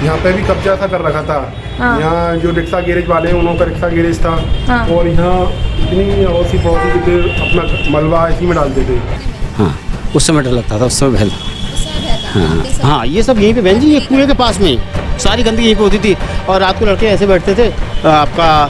यहाँ पे भी कब्जा सा कर रखा था। हाँ। यहाँ जो रिक्शा गैरेज वाले हैं उनका रिक्शा गैरेज था। हाँ। और यहाँ इतनी औसी पौसी थे, अपना मलबा इसी में डालते थे। हाँ, उस समय डर लगता था, उस समय बहल। हाँ हाँ, ये सब यहीं पे बहन जी, ये कुएं के पास में ही सारी गंदगी यहीं पे होती थी। और रात को लड़के ऐसे बैठते थे, आपका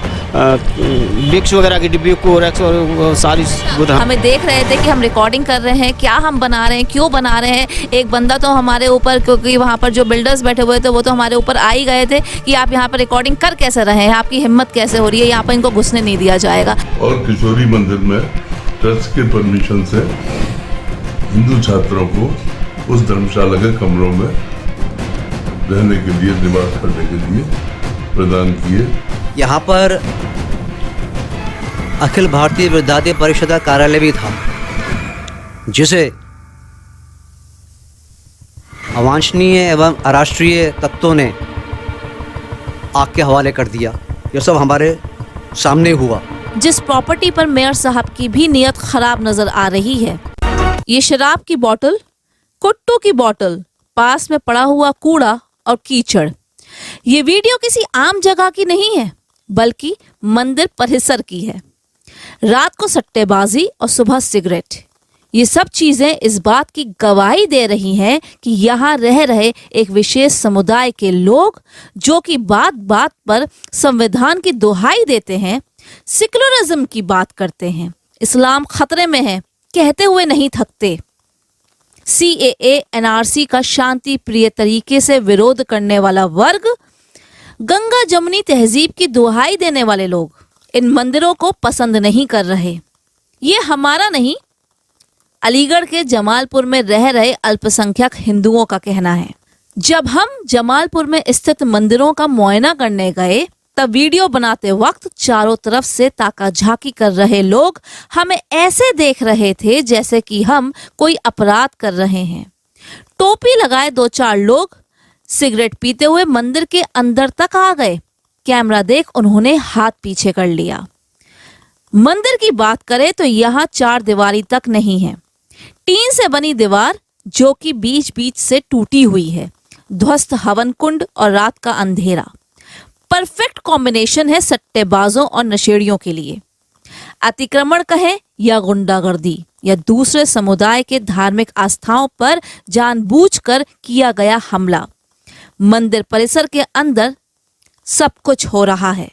विक्स वगैरह की डिब्बी, कोरेक्स और सारी हमें देख रहे थे कि हम रिकॉर्डिंग कर रहे हैं, क्या हम बना रहे हैं, क्यों बना रहे हैं। एक बंदा तो हमारे ऊपर, क्योंकि वहाँ पर जो बिल्डर्स बैठे हुए थे वो तो हमारे ऊपर आ ही गए थे कि आप यहाँ पर रिकॉर्डिंग कर कैसे रहे हैं, आपकी हिम्मत कैसे हो रही है, यहाँ पर इनको घुसने नहीं दिया जाएगा। और किशोरी मंदिर में ट्रस्ट के परमिशन से हिंदू छात्रों को उस धर्मशाला के कमरों में रहने के लिए, निवास करने के लिए प्रदान किए। यहाँ पर अखिल भारतीय विद्यार्थी परिषद का कार्यालय भी था, जिसे अवांछनीय एवं अराष्ट्रीय तत्वों ने आग के हवाले कर दिया। ये सब हमारे सामने हुआ। जिस प्रॉपर्टी पर मेयर साहब की भी नीयत खराब नजर आ रही है, ये शराब की बोतल, कुट्टू की बोतल, पास में पड़ा हुआ कूड़ा और कीचड़। ये वीडियो किसी आम जगह की नहीं है, बल्कि मंदिर परिसर की है। रात को सट्टेबाजी और सुबह सिगरेट, ये सब चीजें इस बात की गवाही दे रही हैं कि यहाँ रह रहे एक विशेष समुदाय के लोग, जो कि बात बात पर संविधान की दुहाई देते हैं, सेक्युलरिज्म की बात करते हैं, इस्लाम खतरे में है कहते हुए नहीं थकते। CAA NRC का शांति प्रिय तरीके से विरोध करने वाला वर्ग, गंगा जमुनी तहजीब की दुहाई देने वाले लोग इन मंदिरों को पसंद नहीं कर रहे। ये हमारा नहीं, अलीगढ़ के जमालपुर में रह रहे अल्पसंख्यक हिंदुओं का कहना है। जब हम जमालपुर में स्थित मंदिरों का मुआयना करने गए, तब वीडियो बनाते वक्त चारों तरफ से ताका झाकी कर रहे लोग हमें ऐसे देख रहे थे जैसे कि हम कोई अपराध कर रहे हैं। टोपी लगाए 2-4 लोग सिगरेट पीते हुए मंदिर के अंदर तक आ गए। कैमरा देख उन्होंने हाथ पीछे कर लिया। मंदिर की बात करें तो यहाँ 4 दीवारी तक नहीं है, टीन से बनी दीवार जो कि बीच बीच से टूटी हुई है, ध्वस्त हवन कुंड और रात का अंधेरा। परफेक्ट कॉम्बिनेशन है सट्टेबाजों और नशेड़ियों के लिए। अतिक्रमण कहें या गुंडागर्दी या दूसरे समुदाय के धार्मिक आस्थाओं पर जानबूझकर किया गया हमला, मंदिर परिसर के अंदर सब कुछ हो रहा है।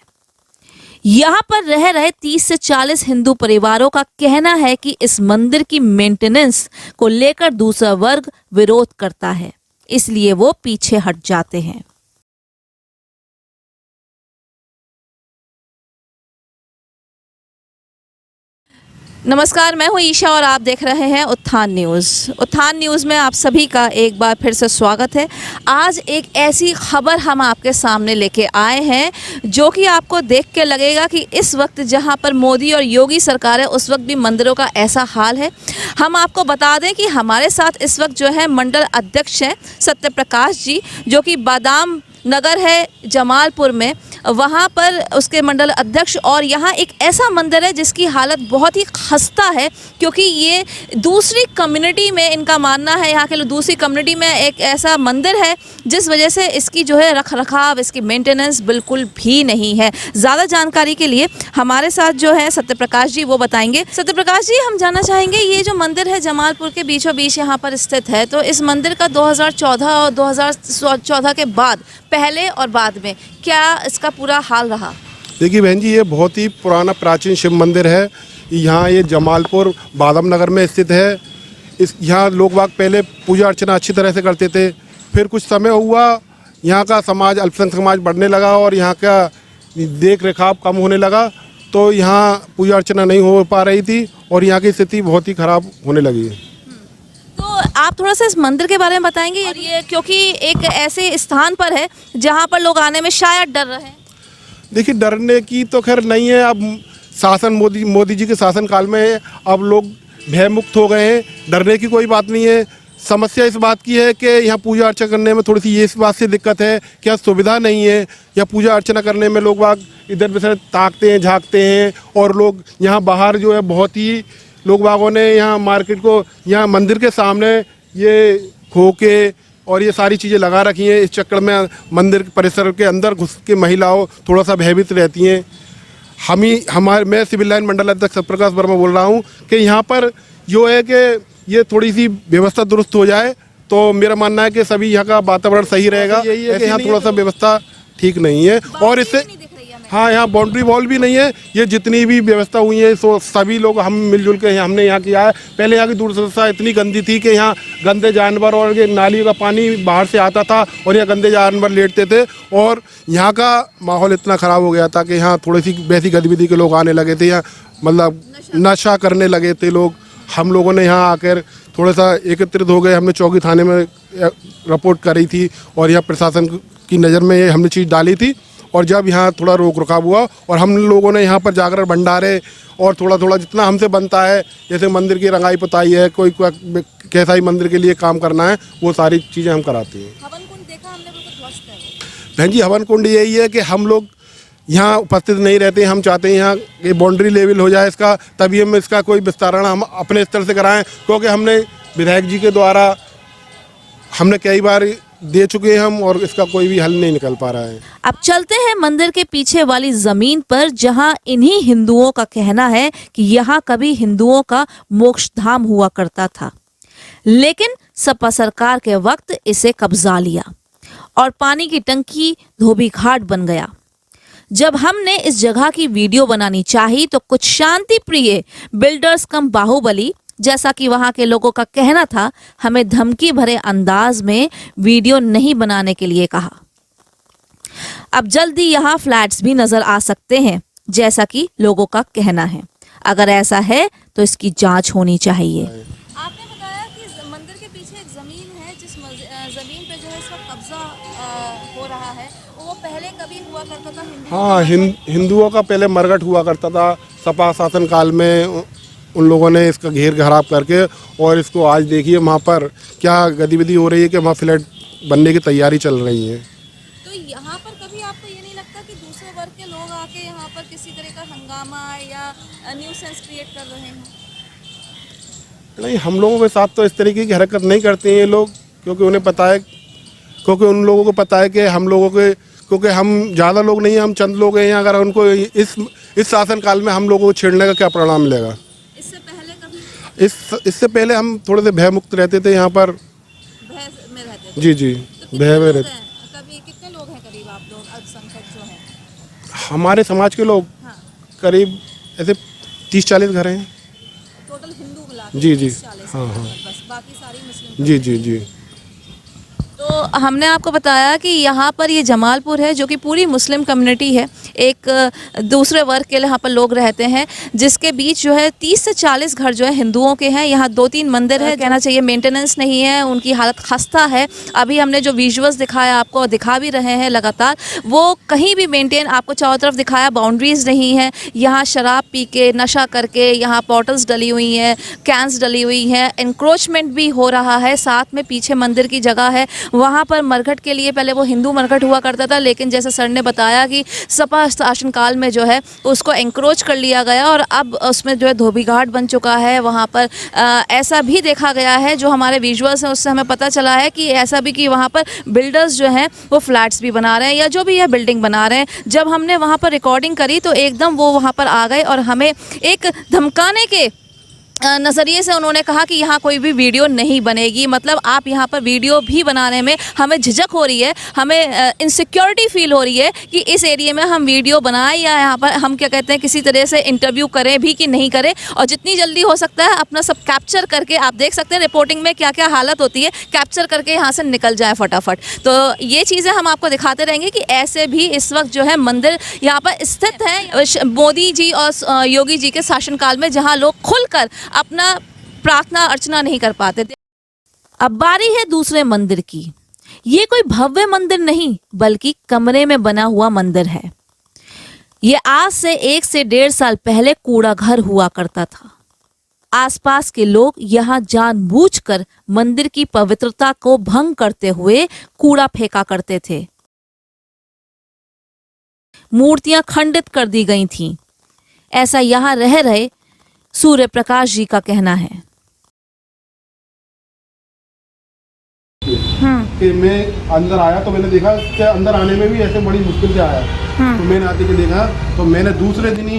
यहाँ पर रह रहे 30 से 40 हिंदू परिवारों का कहना है कि इस मंदिर की मेंटेनेंस को लेकर दूसरा वर्ग विरोध करता है, इसलिए वो पीछे हट जाते हैं। नमस्कार, मैं हूँ ईशा और आप देख रहे हैं उत्थान न्यूज़। उत्थान न्यूज़ में आप सभी का एक बार फिर से स्वागत है। आज एक ऐसी खबर हम आपके सामने लेके आए हैं जो कि आपको देख के लगेगा कि इस वक्त जहां पर मोदी और योगी सरकार है, उस वक्त भी मंदिरों का ऐसा हाल है। हम आपको बता दें कि हमारे साथ इस वक्त जो है मंडल अध्यक्ष हैं सत्य प्रकाश जी, जो कि बादाम नगर है जमालपुर में, वहाँ पर उसके मंडल अध्यक्ष। और यहाँ एक ऐसा मंदिर है जिसकी हालत बहुत ही खस्ता है, क्योंकि ये दूसरी कम्युनिटी में, इनका मानना है यहाँ के लोग, दूसरी कम्युनिटी में एक ऐसा मंदिर है जिस वजह से इसकी जो है रख रखाव, इसकी मेंटेनेंस बिल्कुल भी नहीं है। ज़्यादा जानकारी के लिए हमारे साथ जो है सत्य प्रकाश जी, वो बताएंगे। सत्य प्रकाश जी, हम जानना चाहेंगे, ये जो मंदिर है जमालपुर के बीचों बीच यहाँ पर स्थित है, तो इस मंदिर का 2014 और 2014 के बाद, पहले और बाद में, क्या इसका पूरा हाल रहा? देखिए बहन जी, ये बहुत ही पुराना प्राचीन शिव मंदिर है। यहाँ ये जमालपुर बादाम नगर में स्थित है। यहाँ लोग बाग पहले पूजा अर्चना अच्छी तरह से करते थे। फिर कुछ समय हुआ, यहाँ का समाज, अल्पसंख्यक समाज बढ़ने लगा और यहाँ का देख रेखाव कम होने लगा, तो यहाँ पूजा अर्चना नहीं हो पा रही थी और यहाँ की स्थिति बहुत ही खराब होने लगी है। तो आप थोड़ा सा इस मंदिर के बारे में बताएंगे, और ये क्योंकि एक ऐसे स्थान पर है जहाँ पर लोग आने में शायद डर रहे हैं। देखिए, डरने की तो खैर नहीं है। अब शासन मोदी जी के शासनकाल में अब लोग भयमुक्त हो गए हैं, डरने की कोई बात नहीं है। समस्या इस बात की है कि यहाँ पूजा अर्चना करने में थोड़ी सी ये इस बात से दिक्कत है कि यहाँ सुविधा नहीं है। या पूजा अर्चना करने में लोग बाग इधर उधर ताकते हैं, झांकते हैं, और लोग यहाँ बाहर जो है बहुत ही लोग बागों ने यहाँ मार्केट को, यहाँ मंदिर के सामने ये खोके और ये सारी चीज़ें लगा रखी हैं। इस चक्कर में मंदिर परिसर के अंदर घुस के महिलाओं थोड़ा सा भयभीत रहती हैं। मैं सिविल लाइन मंडल अध्यक्ष सत्यप्रकाश वर्मा बोल रहा हूँ कि यहाँ पर जो है कि ये थोड़ी सी व्यवस्था दुरुस्त हो जाए तो मेरा मानना है कि सभी यहाँ का वातावरण सही रहेगा। यही है कि यहाँ थोड़ा सा व्यवस्था ठीक नहीं है और इससे हाँ यहाँ बाउंड्री वॉल भी नहीं है। ये जितनी भी व्यवस्था हुई है सो सभी लोग हम मिलजुल के हमने यहाँ किया है। पहले यहाँ की दुर्दशा इतनी गंदी थी कि यहाँ गंदे जानवर और ये नाली का पानी बाहर से आता था और यहाँ गंदे जानवर लेटते थे और यहाँ का माहौल इतना ख़राब हो गया था कि यहाँ थोड़ी सी वैसी गतिविधि के लोग आने लगे थे। यहाँ मतलब नशा करने लगे थे लोग। हम लोगों ने यहाँ आकर थोड़ा सा एकत्रित हो गए। हमने चौकी थाने में रिपोर्ट करी थी और यहाँ प्रशासन की नज़र में ये हमने चीज़ डाली थी और जब यहाँ थोड़ा रोक रखाव हुआ और हम लोगों ने यहाँ पर जाकर भंडारे और थोड़ा थोड़ा जितना हमसे बनता है, जैसे मंदिर की रंगाई पुताई है, कोई कैसा ही मंदिर के लिए काम करना है, वो सारी चीज़ें हम कराते हैं। हवन कुंड देखा हमने, बिल्कुल ध्वस्त है। बहन जी हवन कुंड यही है कि हम लोग यहाँ उपस्थित नहीं रहते। हम चाहते हैं यहाँ ये बाउंड्री लेवल हो जाए इसका, तभी हम इसका कोई विस्तारण हम अपने स्तर से कराएं, क्योंकि हमने विधायक जी के द्वारा हमने कई बार दे चुके हैं हम और इसका कोई भी हल नहीं निकल पा रहा है। अब चलते हैं मंदिर के पीछे वाली जमीन पर, जहां इन्हीं हिंदुओं का कहना है कि यहाँ कभी हिंदुओं का मोक्ष धाम हुआ करता था, लेकिन सपा सरकार के वक्त इसे कब्जा लिया और पानी की टंकी धोबी घाट बन गया। जब हमने इस जगह की वीडियो बनानी चाही तो कुछ शांति प्रिय बिल्डर्स कम बाहुबली, जैसा कि वहां के लोगों का कहना था, हमें धमकी भरे अंदाज में वीडियो नहीं बनाने के लिए कहा। अब जल्दी यहाँ फ्लैट्स भी नजर आ सकते हैं, जैसा कि लोगों का कहना है। अगर ऐसा है तो इसकी जांच होनी चाहिए। आपने बताया कि मंदिर के पीछे एक जमीन है, जिस जमीन पे जो है इसका कब्जा हो रहा है, वो पहले कभी हुआ करता था। हाँ, हिंदुओं का पहले मरघट हुआ करता था। सपा शासन काल में उन लोगों ने इसका घेर खराब करके, और इसको आज देखिए वहाँ पर क्या गतिविधि हो रही है कि वहाँ फ्लैट बनने की तैयारी चल रही है। तो यहाँ पर कभी आपको ये नहीं लगता कि दूसरे वर्ग के लोग आके यहाँ पर किसी तरह का हंगामा या न्यूसेंस क्रिएट कर रहे हैं? नहीं, हम लोगों के साथ तो इस तरीके की हरकत नहीं करते हैं ये लोग, क्योंकि उन्हें पता है, क्योंकि उन लोगों को पता है कि हम लोगों के, क्योंकि हम ज़्यादा लोग नहीं हैं, हम चंद लोग हैं। अगर उनको इस शासन काल में हम लोगों को छेड़ने का क्या परिणाम मिलेगा? इससे पहले कभी इससे पहले हम थोड़े से भय मुक्त रहते थे यहाँ पर। भय में रहते थे? जी जी, तो भय में रहते। कभी कितने लोग हैं करीब आप लोग अल्पसंख्यक जो हैं? हमारे समाज के लोग हाँ, करीब ऐसे 30-40 घर हैं। टोटल हिंदू मिला के जी जी, 40 हाँ हाँ, बस, बाकी सारी मुस्लिम। जी जी जी। तो हमने आपको बताया कि यहाँ पर ये जमालपुर है, जो कि पूरी मुस्लिम कम्युनिटी है। एक दूसरे वर्ग के यहाँ पर लोग रहते हैं, जिसके बीच जो है 30 से 40 घर जो है हिंदुओं के हैं। यहाँ 2-3 मंदिर है, कहना चाहिए मेंटेनेंस नहीं है, उनकी हालत खस्ता है। अभी हमने जो विजुअल्स दिखाया आपको, दिखा भी रहे हैं लगातार, वो कहीं भी मेंटेन, आपको चारों तरफ दिखाया, बाउंड्रीज नहीं है। यहाँ शराब पी के, नशा करके, यहाँ बॉटल्स डली हुई हैं, कैंस डली हुई हैं, इंक्रोचमेंट भी हो रहा है। साथ में पीछे मंदिर की जगह है, वहाँ पर मरघट के लिए पहले वो हिंदू मरघट हुआ करता था, लेकिन जैसे सर ने बताया कि सपा शासन काल में जो है उसको एंक्रोच कर लिया गया और अब उसमें जो है धोबी घाट बन चुका है। वहाँ पर ऐसा भी देखा गया है, जो हमारे विजुअल्स हैं उससे हमें पता चला है कि ऐसा भी कि वहाँ पर बिल्डर्स जो हैं वो फ्लैट्स भी बना रहे हैं या जो भी है बिल्डिंग बना रहे हैं। जब हमने वहाँ पर रिकॉर्डिंग करी तो एकदम वो वहाँ पर आ गए और हमें एक धमकाने के नज़रिए से उन्होंने कहा कि यहाँ कोई भी वीडियो नहीं बनेगी। मतलब आप यहाँ पर वीडियो भी बनाने में हमें झिझक हो रही है, हमें इनसिक्योरिटी फील हो रही है कि इस एरिया में हम वीडियो बनाएं या यहाँ पर हम क्या कहते हैं किसी तरह से इंटरव्यू करें भी कि नहीं करें। और जितनी जल्दी हो सकता है अपना सब कैप्चर करके, आप देख सकते हैं रिपोर्टिंग में क्या क्या हालत होती है, कैप्चर करके यहाँ से निकल जाए फटाफट। तो ये चीज़ें हम आपको दिखाते रहेंगे कि ऐसे भी इस वक्त जो है मंदिर यहाँ पर स्थित है मोदी जी और योगी जी के शासनकाल में, जहाँ लोग खुलकर अपना प्रार्थना अर्चना नहीं कर पाते थे। अब बारी है दूसरे मंदिर की। ये कोई भव्य मंदिर नहीं, बल्कि कमरे में बना हुआ मंदिर है। ये आज से 1 से 1.5 साल पहले कूड़ा घर हुआ करता था। आसपास के लोग यहाँ जानबूझकर मंदिर की पवित्रता को भंग करते हुए कूड़ा फेंका करते थे। मूर्तियां खंडित कर दी गई थीं। ऐसा यहाँ रह रहे सूर्य प्रकाश जी का कहना है। कि मैं अंदर आया तो मैंने देखा कि अंदर आने में भी ऐसे बड़ी मुश्किल से आया। तो मैंने आते के देखा तो मैंने दूसरे दिन ही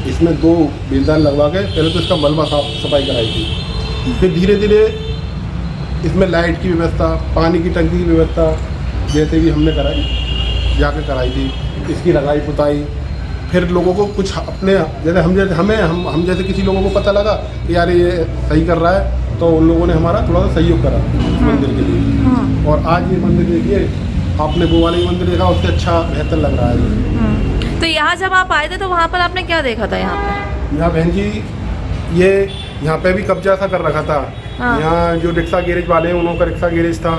इसमें 2 बेलदार लगवा के पहले तो इसका मलबा सफाई कराई थी, फिर धीरे धीरे इसमें लाइट की व्यवस्था, पानी की टंकी की व्यवस्था जैसे भी हमने जाके कराई थी, इसकी रंगाई पुताई। फिर लोगों को कुछ अपने जैसे हम जैसे किसी लोगों को पता लगा कि यार ये सही कर रहा है तो उन लोगों ने हमारा थोड़ा सा सहयोग करा इस मंदिर के लिए। और आज ये मंदिर देखिए, आपने वो वाला मंदिर देखा, उससे अच्छा बेहतर लग रहा है। तो यहाँ जब आप आए थे तो वहाँ पर आपने क्या देखा था? यहाँ पे बहन जी ये यहाँ पे भी कब्जा सा कर रखा था। यहाँ जो रिक्शा गैरेज वाले हैं उन्हों का रिक्शा गैरेज था।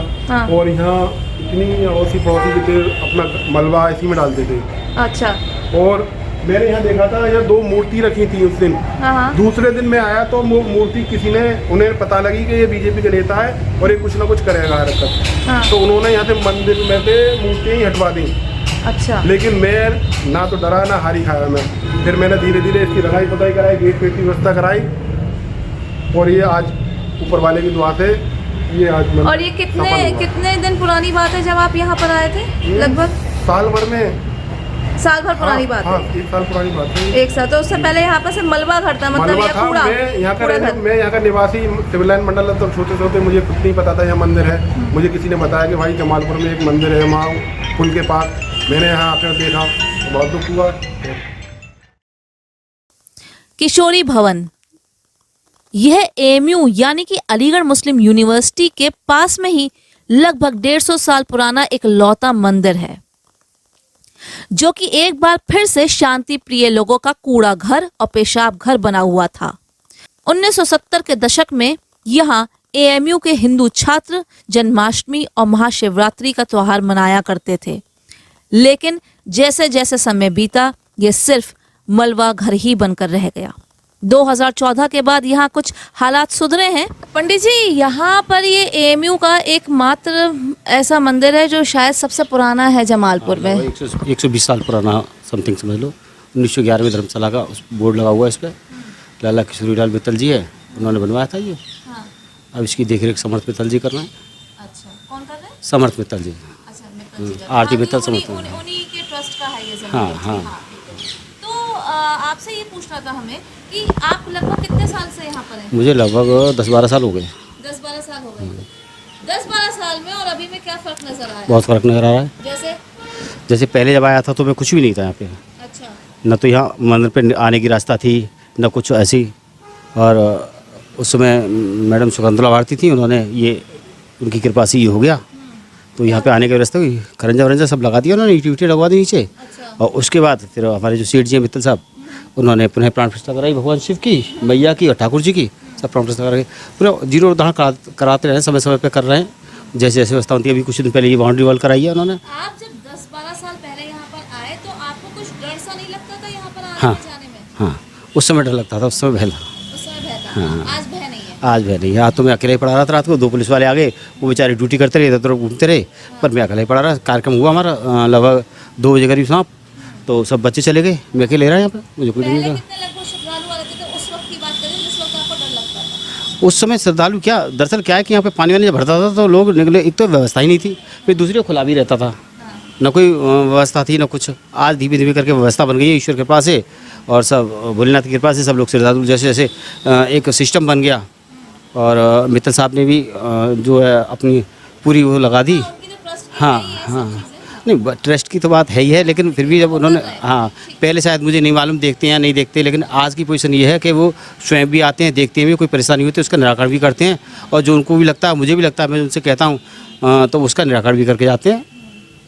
और यहाँ इतनी अड़ोसी पड़ोसी के थे अपना मलबा इसी में डालते थे। अच्छा। और मैंने यहाँ देखा था, यहाँ 2 मूर्ति रखी थी उस दिन। दूसरे दिन मैं आया तो मूर्ति किसी ने, उन्हें पता लगी कि ये बीजेपी का नेता है और ये कुछ ना कुछ करेगा हरकत, तो उन्होंने यहाँ से मंदिर में से मूर्तियाँ ही हटवा दी। अच्छा। लेकिन मैं ना तो डरा ना हारी खाया मैं। फिर मैंने धीरे धीरे इसकी रंगाई पुताई कराई, गेट वेट की व्यवस्था कराई, और ये आज ऊपर वाले की दुआ से ये आज। और ये कितने दिन पुरानी बात है जब आप यहाँ पर आए थे? लगभग साल भर पुरानी बात है। 1 साल पुरानी बात है। एक साल। तो उससे पहले यहाँ पर से मलबा घर था, मतलब मलबा था। कूड़ा। मैं यहाँ का निवासी सिविल लाइन मंडल, तो छोटे मुझे कुछ नहीं पता था यहाँ मंदिर है। मुझे किसी ने बताया कि भाई जमालपुर में एक मंदिर है वहाँ पुल के पास। मैंने यहाँ आकर देखा तो बहुत दुख हुआ। किशोरी भवन, यह AMU यानी कि अलीगढ़ मुस्लिम यूनिवर्सिटी के पास में ही लगभग 150 साल पुराना एक लौता मंदिर है, जो कि एक बार फिर से शांति प्रिय लोगों का कूड़ा घर और पेशाब घर बना हुआ था। 1970 के दशक में यहाँ AMU के हिंदू छात्र जन्माष्टमी और महाशिवरात्रि का त्योहार मनाया करते थे, लेकिन जैसे जैसे समय बीता ये सिर्फ मलबा घर ही बनकर रह गया। 2014 के बाद यहाँ कुछ हालात सुधरे हैं। पंडित जी, यहाँ पर ये AMU का एकमात्र ऐसा मंदिर है जो शायद सबसे पुराना है जमालपुर में। 120 साल पुराना समथिंग समझ लो। 1911 में धर्मशाला का उस बोर्ड लगा हुआ है इस पर। लाला किशोरीलाल मित्तल जी है, उन्होंने बनवाया था ये। अब इसकी देखरेख समर्थ मित्तल जी कर रहे हैं। अच्छा, कौन कर रहे हैं? समर्थ मित्तल जी। अच्छा, आरती मित्तल समर्थ। उन्हीं के ट्रस्ट का है ये जमीन। हाँ हाँ। तो आपसे ये पूछना था हमें कि आप लगभग कितने साल से यहाँ पर हैं? मुझे लगभग 10-12 साल हो गए। 10-12 साल हो गए। 10-12 साल में और अभी में क्या फर्क नजर आया? बहुत फर्क नजर आ रहा है। जैसे पहले जब आया था तो मैं कुछ भी नहीं था यहाँ पे। अच्छा। न तो यहाँ मंदिर पे आने की रास्ता थी, न कुछ ऐसी। और उस समय मैडम सुगंधला भारती थी, उन्होंने ये उनकी कृपा से ये हो गया। तो यहाँ पे आने की व्यवस्था हुई, खरंजा वरंजा सब लगा दिया उन्होंने, ईंटें लगवा दी नीचे। और उसके बाद फिर हमारे जो सेठ जी हैं मित्तल साहब, उन्होंने पुनः प्राण प्रतिष्ठा कराई भगवान शिव की, मैया की और ठाकुर जी की, सब प्राण प्रतिष्ठा कराई। पूरा जीर्णोद्धार कराते रहे, समय समय पे कर रहे हैं, जैसे जैसे व्यवस्था होती है। अभी कुछ दिन पहले ये बाउंड्री वॉल कराई है उन्होंने। आप जब 10-12 साल पहले यहाँ पर आए तो आपको कुछ डर सा नहीं लगता था यहाँ पर आने हाँ जाने में? हाँ, उस समय डर लगता था, उस समय भय था। उस समय भय था। हाँ। आज भय नहीं है? आज भय नहीं है। आज तो मैं अकेले ही पढ़ा रहा था रात को, 2 पुलिस वाले आ गए, वो बेचारे ड्यूटी करते रहे, इधर घूमते रहे, पर मैं अकेले ही पढ़ा रहा। कार्यक्रम हुआ हमारा लगभग 2 बजे करीब समाप्त, तो सब बच्चे चले गए, मैं अकेले रहा यहाँ पर, मुझे कोई नहीं पहले मिला। कितने लगभग श्रद्धालु आते थे उस वक्त की बात करें जिस वक्त आपको डर लगता था? उस समय श्रद्धालु क्या, दरअसल क्या है कि यहाँ पे पानी वानी जब भरता था तो लोग निकले, एक तो व्यवस्था ही नहीं थी, फिर दूसरी को खुला भी रहता था, न कोई व्यवस्था थी न कुछ। आज धीमे धीमे करके व्यवस्था बन गई है ईश्वर की कृपा से, और सब भोलेनाथ की कृपा से सब लोग श्रद्धालु जैसे जैसे एक सिस्टम बन गया। और मित्तल साहब ने भी जो है अपनी पूरी वो लगा दी। हाँ हाँ, नहीं ट्रस्ट की तो बात है ही है, लेकिन फिर भी जब उन्होंने, हाँ पहले शायद मुझे नहीं मालूम देखते हैं या नहीं देखते, लेकिन आज की पोजीशन ये है कि वो स्वयं भी आते हैं, देखते हैं भी, कोई परेशानी होती है उसका निराकरण भी करते हैं, और जो उनको भी लगता है, मुझे भी लगता है, मैं उनसे कहता हूँ तो उसका निराकरण भी करके जाते हैं।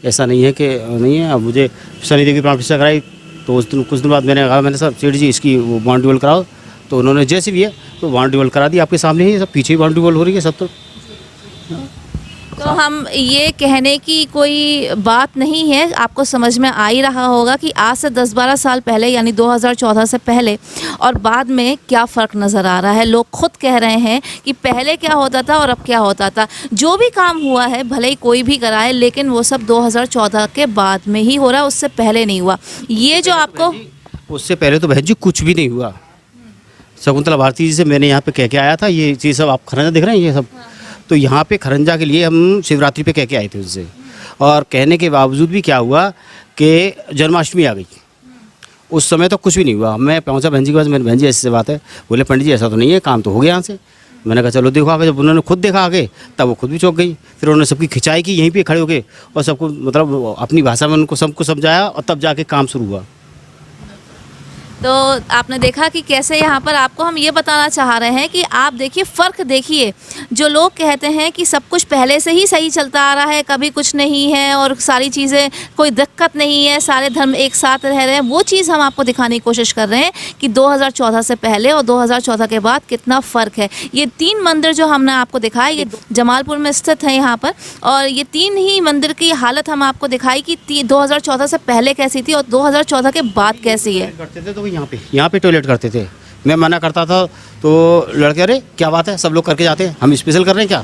ऐसा नहीं है कि नहीं है। अब मुझे शनि देवी प्राण प्रतिष्ठा कराई तो उस दिन कुछ दिन बाद मैंने कहा, मैंने सब सेठ जी इसकी वो बाउंड्री वॉल कराओ, तो उन्होंने जैसे भी है तो बाउंड्री वॉल करा दी। आपके सामने ही सब पीछे ही बाउंड्री वॉल हो रही है सब। तो हम ये कहने की कोई बात नहीं है, आपको समझ में आ ही रहा होगा कि आज से 10-12 साल पहले यानी 2014 से पहले और बाद में क्या फ़र्क नज़र आ रहा है। लोग खुद कह रहे हैं कि पहले क्या होता था और अब क्या होता था। जो भी काम हुआ है भले ही कोई भी कराए, लेकिन वो सब 2014 के बाद में ही हो रहा है, उससे पहले नहीं हुआ। ये जो आपको, उससे पहले तो बहन जी कुछ भी नहीं हुआ। शकुंतला भारती जी से मैंने यहाँ पे कह के आया था, ये चीज़ सब आप खरंजा दिख रहे हैं ये सब, तो यहाँ पे खरंजा के लिए हम शिवरात्रि पे कह के आए थे उससे, और कहने के बावजूद भी क्या हुआ कि जन्माष्टमी आ गई। उस समय तो कुछ भी नहीं हुआ। मैं पहुँचा बहन जी के पास, मेरी बहन जी ऐसी बात है, बोले पंडित जी ऐसा तो नहीं है, काम तो हो गया यहाँ से। मैंने कहा चलो देखो आगे। जब उन्होंने खुद देखा आगे तब वो खुद भी चौंक गई। फिर उन्होंने सबकी खिंचाई की यहीं पे खड़े होके, और सबको मतलब अपनी भाषा में उनको सबको समझाया, और तब जाके काम शुरू हुआ। तो आपने देखा कि कैसे यहाँ पर आपको हम ये बताना चाह रहे हैं कि आप देखिए फ़र्क देखिए। जो लोग कहते हैं कि सब कुछ पहले से ही सही चलता आ रहा है, कभी कुछ नहीं है और सारी चीज़ें कोई दिक्कत नहीं है, सारे धर्म एक साथ रह रहे हैं, वो चीज़ हम आपको दिखाने की कोशिश कर रहे हैं कि 2014 से पहले और 2014 के बाद कितना फ़र्क है। ये 3 मंदिर जो हमने आपको दिखाए, ये जमालपुर में स्थित है यहाँ पर, और ये 3 ही मंदिर की हालत हम आपको दिखाई कि 2014 से पहले कैसी थी और 2014 के बाद कैसी है। करते थे तो यहाँ पे टॉयलेट करते थे। मैं मना करता था तो लड़के अरे क्या बात है, सब लोग करके जाते हैं, हम स्पेशल कर रहे हैं क्या?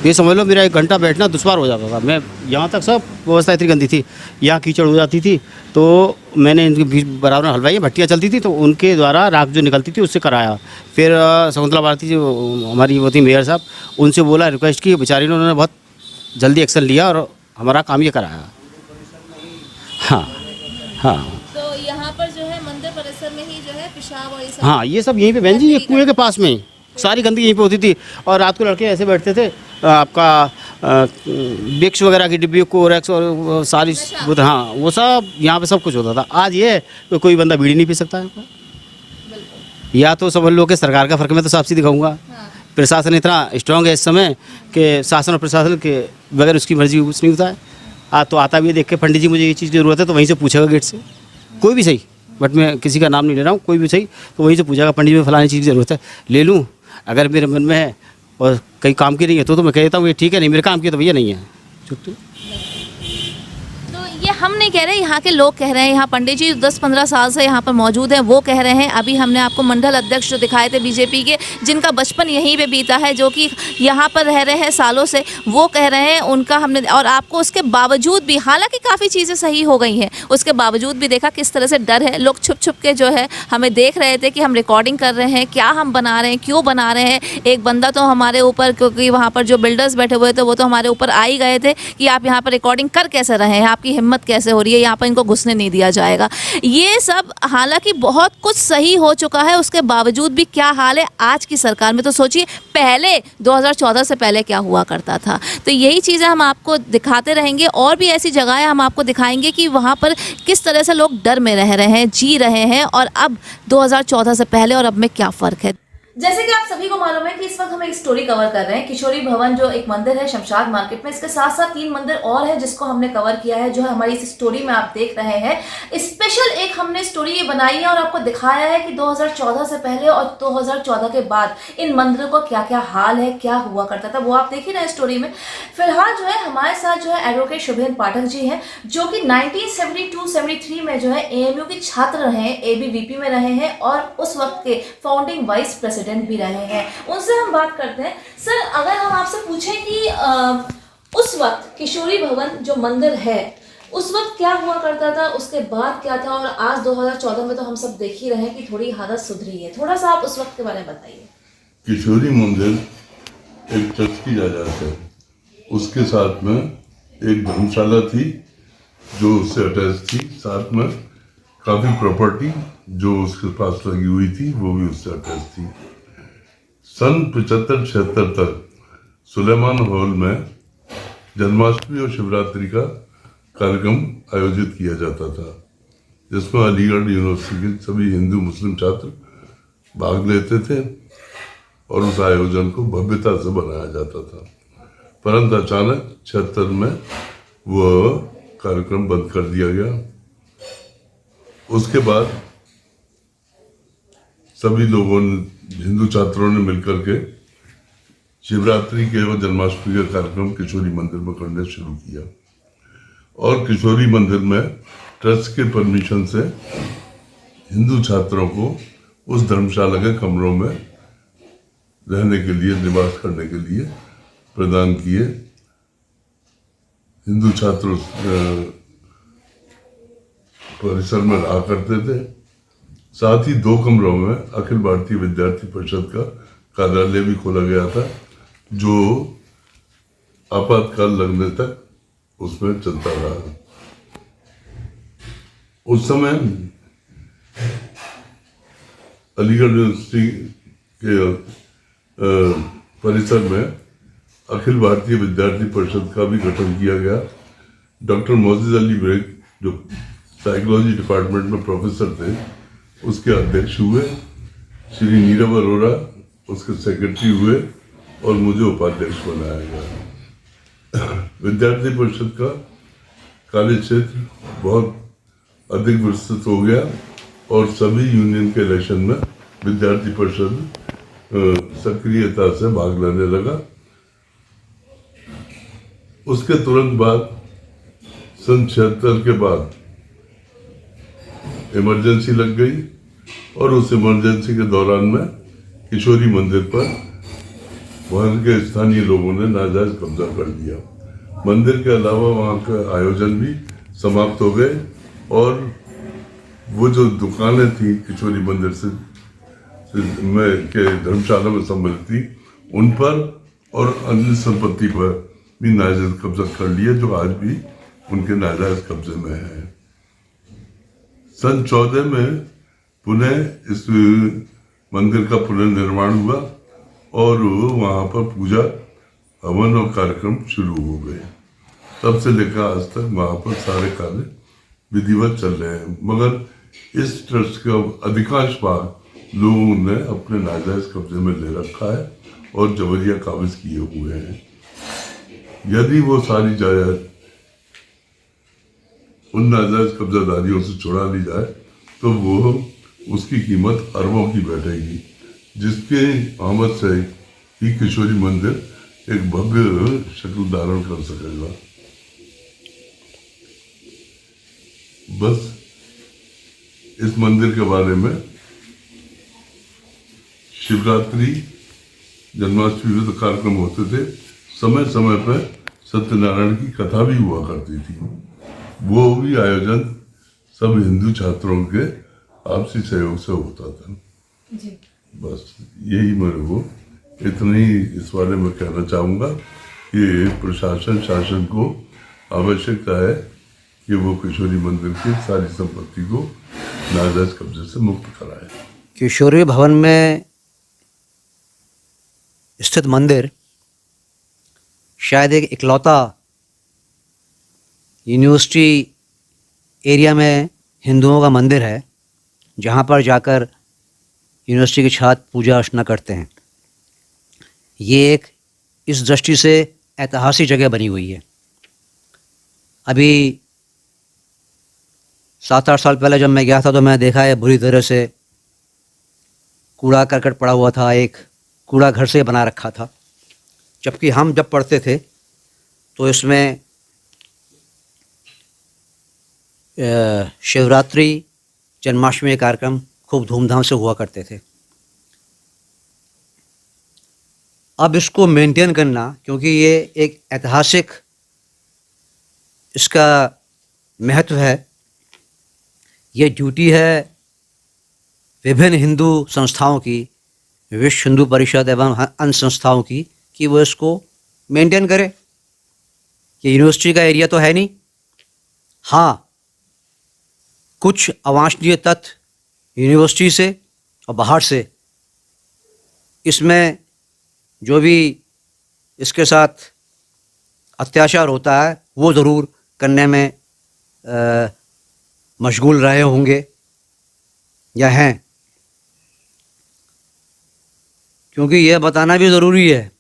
ये समझ लो मेरा 1 घंटा बैठना दुश्वार हो जाता था। मैं यहाँ तक सब व्यवस्था इतनी गंदी थी, यहाँ कीचड़ हो जाती थी। तो मैंने इनके बीच बराबर हलवाई भट्टियाँ चलती थी, तो उनके द्वारा राख जो निकलती थी उससे कराया। फिर शकुंतला भारती जो हमारी वो थी मेयर साहब, उनसे बोला, रिक्वेस्ट की, बेचारी ने, उन्होंने बहुत जल्दी एक्शन लिया और हमारा काम ये कराया। हाँ हाँ तो यहाँ पर जो है मंदिर परिसर में ही जो है पेशाब और ये सब हाँ, ये सब यहीं पे बहन जी, ये कुएं के पास में सारी गंदगी यहीं पे होती थी। और रात को लड़के ऐसे बैठते थे, आपका विक्स वगैरह की डिब्बी, कोरेक्स और सारी हाँ, वो सब यहाँ पे सब कुछ होता था। आज ये है कि कोई बंदा बीड़ी नहीं पी सकता है। या तो समझ लो कि सरकार का फ़र्क मैं तो साफ सी दिखाऊंगा। प्रशासन इतना स्ट्रांग है इस समय कि शासन और प्रशासन के बगैर उसकी मर्जी कुछ नहीं होता है। तो आता भी देख के, पंडित जी मुझे ये चीज़ की ज़रूरत है, तो वहीं से पूछेगा गेट से, कोई भी सही, बट मैं किसी का नाम नहीं ले रहा हूँ, कोई भी सही, तो वहीं से पूछेगा पंडित जी में फलानी चीज़ की ज़रूरत है, ले लूँ। अगर मेरे मन में है और कहीं काम की नहीं है तो मैं कह देता हूँ ये ठीक है, नहीं मेरे काम की तो भैया नहीं है, छुट्टी। तो ये हम नहीं कह रहे, यहाँ के लोग कह रहे हैं। यहाँ पंडित जी 10-15 साल से यहाँ पर मौजूद हैं, वो कह रहे हैं। अभी हमने आपको मंडल अध्यक्ष जो दिखाए थे बीजेपी के, जिनका बचपन यहीं पे बीता है, जो कि यहाँ पर रह रहे हैं सालों से, वो कह रहे हैं उनका हमने, और आपको उसके बावजूद भी, हालांकि काफ़ी चीज़ें सही हो गई हैं, उसके बावजूद भी देखा किस तरह से डर है। लोग छुप छुप के जो है हमें देख रहे थे कि हम रिकॉर्डिंग कर रहे हैं, क्या हम बना रहे हैं, क्यों बना रहे हैं। एक बंदा तो हमारे ऊपर, क्योंकि वहाँ पर जो बिल्डर्स बैठे हुए थे वो तो हमारे ऊपर आ ही गए थे कि आप यहाँ पर रिकॉर्डिंग कर कैसे रहे हैं, आपकी हिम्मत कैसे हो रही है, यहाँ पर इनको घुसने नहीं दिया जाएगा। ये सब हालांकि बहुत कुछ सही हो चुका है, उसके बावजूद भी क्या हाल है आज की सरकार में। तो सोचिए पहले 2014 से पहले क्या हुआ करता था। तो यही चीज़ें हम आपको दिखाते रहेंगे, और भी ऐसी जगहें हम आपको दिखाएंगे कि वहाँ पर किस तरह से लोग डर में रह रहे हैं, जी रहे हैं, और अब 2014 से पहले और अब में क्या फ़र्क है। जैसे कि आप सभी को मालूम है कि इस वक्त हम एक स्टोरी कवर कर रहे हैं, किशोरी भवन जो एक मंदिर है शमशाद मार्केट में। इसके साथ साथ 3 मंदिर और है जिसको हमने कवर किया है, जो है हमारी इस स्टोरी में आप देख रहे हैं। स्पेशल एक हमने स्टोरी ये बनाई है और आपको दिखाया है कि 2014 से पहले और 2014 के बाद इन मंदिरों का क्या क्या हाल है, क्या हुआ करता था, वो आप देख ही रहे हैं स्टोरी में। फिलहाल जो है हमारे साथ जो है एडवोकेट शुभेंद्र पाठक जी हैं, जो कि 1972-73 में जो है AMU के छात्र रहे हैं, ABVP में रहे हैं, और उस वक्त के फाउंडिंग वाइस प्रेसिडेंट भी रहे हैं। उनसे हम बात करते हैं। सर, अगर हम आपसे पूछें कि उस वक्त किशोरी भवन जो मंदिर है, उस वक्त क्या हुआ करता था, उसके बाद क्या था, और आज 2014 में तो हम सब देख ही रहे हैं कि थोड़ी हालत सुधरी है। थोड़ा सा आप उस वक्त के बारे में बताइए। किशोरी मंदिर एक चर्च की जायदाद है, उसके साथ में एक धर्मशाला थी जो उससे अटैच थी, साथ में काफ़ी प्रॉपर्टी जो उसके पास लगी हुई थी वो भी उससे अटैच थी। सन 75-76 तक सुलेमान हॉल में जन्माष्टमी और शिवरात्रि का कार्यक्रम आयोजित किया जाता था, जिसमें अलीगढ़ यूनिवर्सिटी के सभी हिंदू मुस्लिम छात्र भाग लेते थे और उस आयोजन को भव्यता से बनाया जाता था। परंतु अचानक 76 में वह कार्यक्रम बंद कर दिया गया। उसके बाद सभी लोगों ने, हिंदू छात्रों ने मिलकर के शिवरात्रि के और जन्माष्टमी का कार्यक्रम किशोरी मंदिर में करने शुरू किया, और किशोरी मंदिर में ट्रस्ट के परमिशन से हिंदू छात्रों को उस धर्मशाला के कमरों में रहने के लिए, निवास करने के लिए प्रदान किए। हिंदू छात्र परिसर में रहा करते थे। साथ ही 2 कमरों में अखिल भारतीय विद्यार्थी परिषद का कार्यालय भी खोला गया था, जो आपातकाल लगने तक उसमें चलता रहा। उस समय अलीगढ़ यूनिवर्सिटी के परिसर में अखिल भारतीय विद्यार्थी परिषद का भी गठन किया गया। डॉक्टर मोजिज अली बेग जो साइकोलॉजी डिपार्टमेंट में प्रोफेसर थे उसके अध्यक्ष हुए, श्री नीरव अरोड़ा उसके सेक्रेटरी हुए और मुझे उपाध्यक्ष बनाया गया। विद्यार्थी परिषद का कार्य क्षेत्र बहुत अधिक विस्तृत हो गया और सभी यूनियन के इलेक्शन में विद्यार्थी परिषद सक्रियता से भाग लेने लगा। उसके तुरंत बाद सन 76 के बाद इमरजेंसी लग गई और उस इमरजेंसी के दौरान में किशोरी मंदिर पर वहाँ के स्थानीय लोगों ने नाजायज कब्जा कर लिया। मंदिर के अलावा वहाँ का आयोजन भी समाप्त हो गए और वो जो दुकानें थी किशोरी मंदिर से में के धर्मशाला में सम्मिलित थी उन पर और अन्य संपत्ति पर भी नाजायज कब्जा कर लिया, जो आज भी उनके नाजायज कब्जे में है। सन 14 में पुनः इस मंदिर का पुनर्निर्माण हुआ और वहाँ पर पूजा हवन और कार्यक्रम शुरू हो गए। तब से लेकर आज तक वहाँ पर सारे कार्य विधिवत चल रहे हैं, मगर इस ट्रस्ट का अधिकांश भाग लोगों ने अपने नाजायज कब्जे में ले रखा है और जबरिया काबिज किए हुए हैं। यदि वो सारी जायदाद उन नाजायज कब्जादारियों से छुड़ा ली जाए तो वो उसकी कीमत अरबों की बैठेगी, जिसके आमद से ही किशोरी मंदिर एक भव्य शक्ल धारण कर सकेगा। बस इस मंदिर के बारे में शिवरात्रि जन्माष्टमी में तो कार्यक्रम होते थे, समय समय पर सत्यनारायण की कथा भी हुआ करती थी। वो भी आयोजन सब हिंदू छात्रों के आपसी सहयोग से होता था। जी। बस यही मेरे को इतना ही इस बारे में कहना चाहूँगा कि प्रशासन शासन को आवश्यकता है कि वो किशोरी मंदिर की सारी संपत्ति को नाजायज कब्जे से मुक्त कराए। किशोरी भवन में स्थित मंदिर शायद एक इकलौता यूनिवर्सिटी एरिया में हिंदुओं का मंदिर है जहाँ पर जाकर यूनिवर्सिटी के छात्र पूजा अर्चना करते हैं। ये एक इस दृष्टि से ऐतिहासिक जगह बनी हुई है। अभी 7-8 साल पहले जब मैं गया था तो मैं देखा है बुरी तरह से कूड़ा करकट पड़ा हुआ था, एक कूड़ा घर से बना रखा था। जबकि हम जब पढ़ते थे तो इसमें शिवरात्रि जन्माष्टमी के कार्यक्रम खूब धूमधाम से हुआ करते थे। अब इसको मेंटेन करना, क्योंकि ये एक ऐतिहासिक इसका महत्व है, ये ड्यूटी है विभिन्न हिंदू संस्थाओं की, विश्व हिंदू परिषद एवं अन्य संस्थाओं की, कि वो इसको मेंटेन करे। ये यूनिवर्सिटी का एरिया तो है नहीं। हाँ, कुछ अवांछनीय तत्व यूनिवर्सिटी से और बाहर से इसमें जो भी इसके साथ अत्याचार होता है वो ज़रूर करने में मशगूल रहे होंगे या हैं, क्योंकि यह बताना भी ज़रूरी है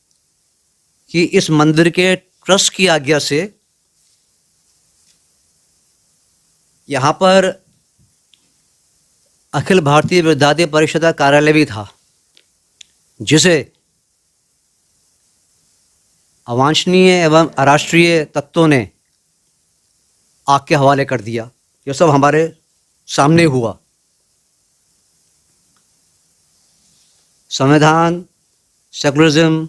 कि इस मंदिर के ट्रस्ट की आज्ञा से यहाँ पर अखिल भारतीय विद्यार्थी परिषद का कार्यालय भी था, जिसे अवांछनीय एवं अराष्ट्रीय तत्वों ने आग के हवाले कर दिया। यह सब हमारे सामने हुआ। संविधान, सेकुलरिज्म,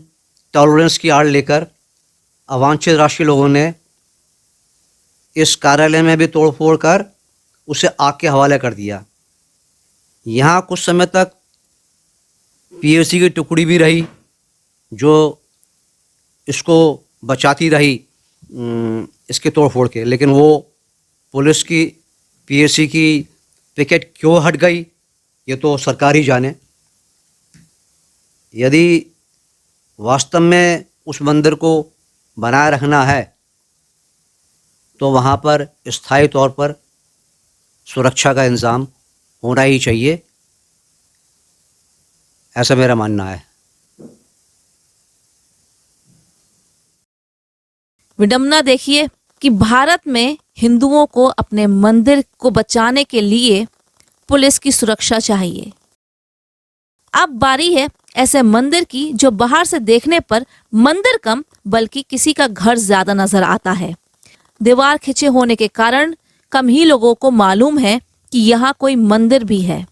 टॉलरेंस की आड़ लेकर अवांछित राष्ट्रीय लोगों ने इस कार्यालय में भी तोड़फोड़ कर उसे आग के हवाले कर दिया। यहाँ कुछ समय तक पीएसी की टुकड़ी भी रही जो इसको बचाती रही इसके तोड़ फोड़ के, लेकिन वो पुलिस की पीएसी की पिकेट क्यों हट गई ये तो सरकार ही जाने। यदि वास्तव में उस मंदिर को बनाए रखना है तो वहाँ पर स्थायी तौर पर सुरक्षा का इंतज़ाम होना ही चाहिए, ऐसा मेरा मानना है। विडंबना देखिए कि भारत में हिंदुओं को अपने मंदिर को बचाने के लिए पुलिस की सुरक्षा चाहिए। अब बारी है ऐसे मंदिर की जो बाहर से देखने पर मंदिर कम बल्कि किसी का घर ज्यादा नजर आता है। दीवार खिंचे होने के कारण कम ही लोगों को मालूम है कि यहाँ कोई मंदिर भी है।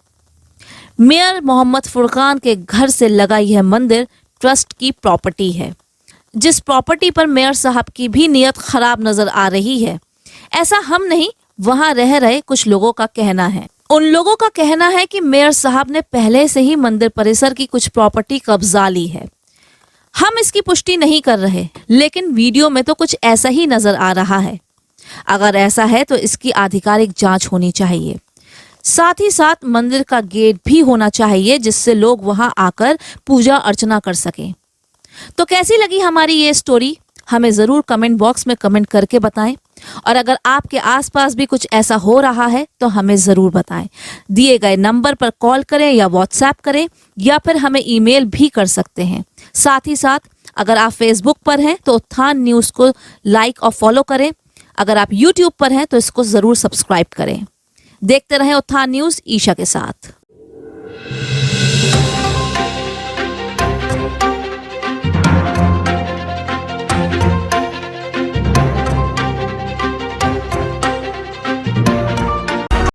मेयर मोहम्मद फुरकान के घर से लगा यह मंदिर ट्रस्ट की प्रॉपर्टी है, जिस प्रॉपर्टी पर मेयर साहब की भी नीयत खराब नजर आ रही है। ऐसा हम नहीं, वहां रह रहे कुछ लोगों का कहना है। उन लोगों का कहना है कि मेयर साहब ने पहले से ही मंदिर परिसर की कुछ प्रॉपर्टी कब्जा ली है। हम इसकी पुष्टि नहीं कर रहे, लेकिन वीडियो में तो कुछ ऐसा ही नजर आ रहा है। अगर ऐसा है तो इसकी आधिकारिक जांच होनी चाहिए। साथ ही साथ मंदिर का गेट भी होना चाहिए जिससे लोग वहां आकर पूजा अर्चना कर सकें। तो कैसी लगी हमारी ये स्टोरी, हमें जरूर कमेंट बॉक्स में कमेंट करके बताएं। और अगर आपके आसपास भी कुछ ऐसा हो रहा है तो हमें जरूर बताएं। दिए गए नंबर पर कॉल करें या व्हाट्सएप करें या फिर हमें ईमेल भी कर सकते हैं। साथ ही साथ अगर आप फेसबुक पर हैं तो उत्थान न्यूज़ को लाइक और फॉलो करें। अगर आप यूट्यूब पर हैं तो इसको जरूर सब्सक्राइब करें। देखते रहें उत्थान न्यूज़ ईशा के साथ।